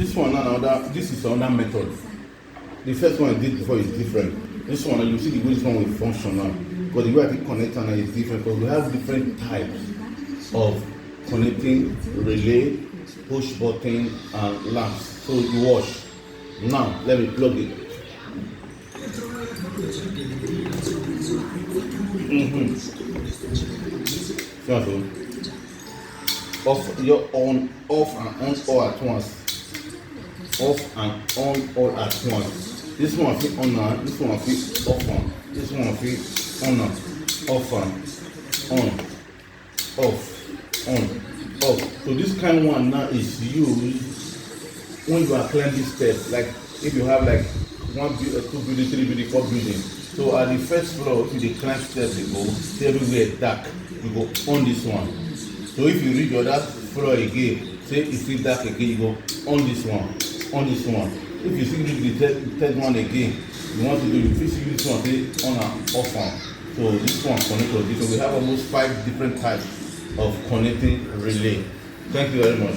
This one another. This is another method. The first one I did before is different. This one you see the way this one will function now. But the way I think connector now is different because we have different types of connecting relay, push button, and lamps. So you watch. Now let me plug it. So off your on, off and on all at once. Off and on all at once. This one fit on and this one fit off on. This one fit on and off and on, off. So this kind one now is used when you are climbing steps. Like if you have like 1 building, 2 building, 3 building, 4 building. So at the first floor, if you climb steps, you go see everywhere dark. You go on this one. So if you reach the other floor again, say it's still dark again, you go on this one. On this one. If you see the third one again, you want to do you see this one, say on and off one. So this one connect to this. So we have almost 5 different types of connecting relay. Thank you very much.